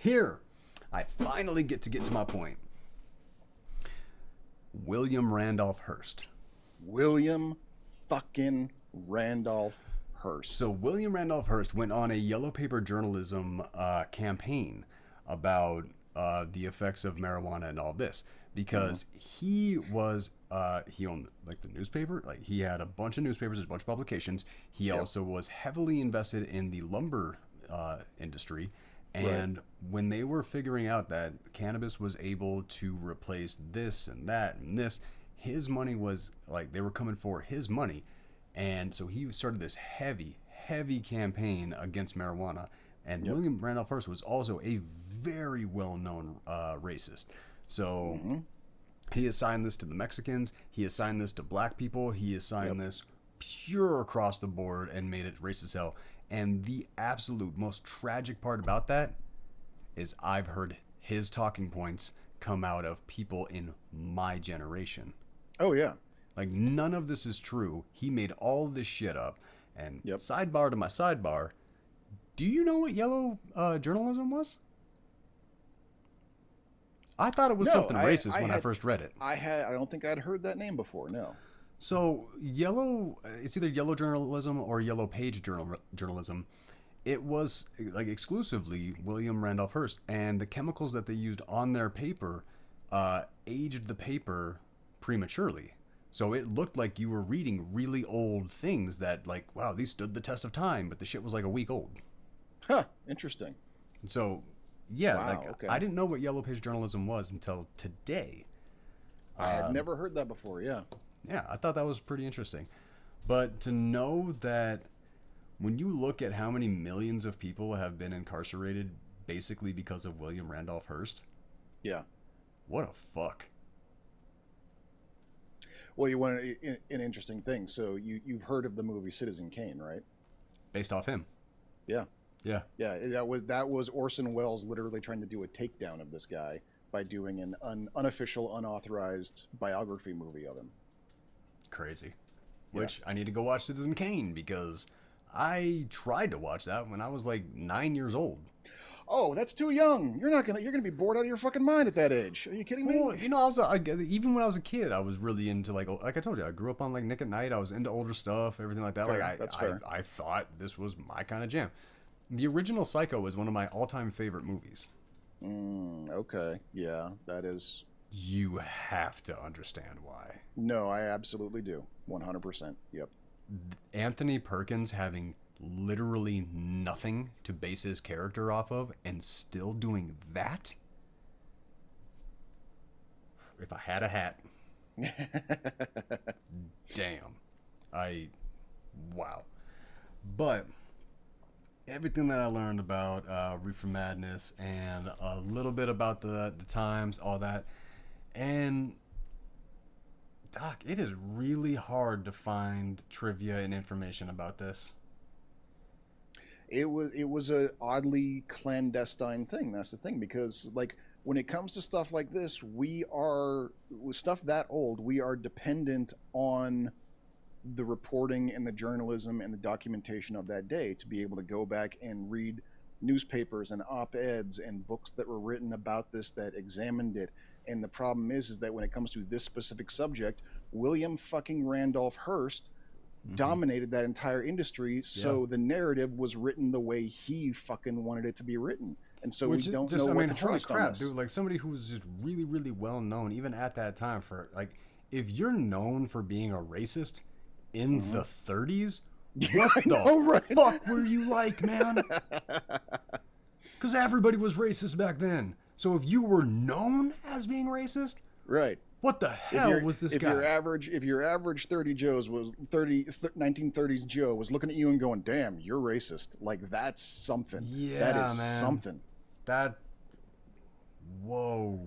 Here, I finally get to my point. William Randolph Hearst. William fucking Randolph Hearst. So William Randolph Hearst went on a yellow paper journalism campaign about the effects of marijuana and all this because he owned like the newspaper, like he had a bunch of newspapers, a bunch of publications. He also was heavily invested in the lumber industry. And when they were figuring out that cannabis was able to replace this and that and this, his money was like, they were coming for his money. And so he started this heavy campaign against marijuana. And William Randolph Hearst was also a very well-known racist. So he assigned this to the Mexicans. He assigned this to black people. He assigned this pure across the board and made it racist as hell. And the absolute most tragic part about that is I've heard his talking points come out of people in my generation. Oh, yeah. Like, none of this is true. He made all this shit up. And sidebar to my sidebar, do you know what yellow journalism was? I thought it was something racist when I first read it. I don't think I'd heard that name before, no. So it's either yellow journalism or yellow page journalism. It was like exclusively William Randolph Hearst, and the chemicals that they used on their paper aged the paper prematurely. So it looked like you were reading really old things that, like, wow, these stood the test of time, but the shit was like a week old. Huh, interesting. So, yeah, I didn't know what yellow page journalism was until today. I had never heard that before, yeah. Yeah, I thought that was pretty interesting. But to know that when you look at how many millions of people have been incarcerated basically because of William Randolph Hearst. Yeah. What a fuck. Well, you want an interesting thing. So you've heard of the movie Citizen Kane, right? Based off him. Yeah. Yeah. Yeah, that was Orson Welles literally trying to do a takedown of this guy by doing an unofficial, unauthorized biography movie of him. Crazy. Which I need to go watch Citizen Kane because I tried to watch that when I was like 9 years old. Oh, that's too young. You're gonna be bored out of your fucking mind at that age. Are you kidding me? Well, you know, even when I was a kid, I was really into like I told you, I grew up on like Nick at Night. I was into older stuff, everything like that. Fair. Like That's fair. I thought this was my kind of jam. The original Psycho is one of my all-time favorite movies. Okay. Yeah, that is. You have to understand why. No, I absolutely do. 100%. Yep. Anthony Perkins having literally nothing to base his character off of and still doing that? If I had a hat. Damn. Wow. But everything that I learned about Reefer Madness and a little bit about the times, all that, and Doc, it is really hard to find trivia and information about this. It was a oddly clandestine thing. That's the thing, because like when it comes to stuff like this, with stuff that old, we are dependent on the reporting and the journalism and the documentation of that day to be able to go back and read newspapers and op-eds and books that were written about this that examined it. And the problem is that when it comes to this specific subject, William fucking Randolph Hearst dominated that entire industry, so the narrative was written the way he fucking wanted it to be written, and so we don't know what to trust on this. Dude, like somebody who was just really, really well known, even at that time, for like, if you're known for being a racist in the 30s, what the fuck were you like, man? Because everybody was racist back then. So if you were known as being racist, right? What the hell was this guy? If your average 1930s Joe was looking at you and going, "Damn, you're racist," like that's something. Yeah, that is man. something. Whoa.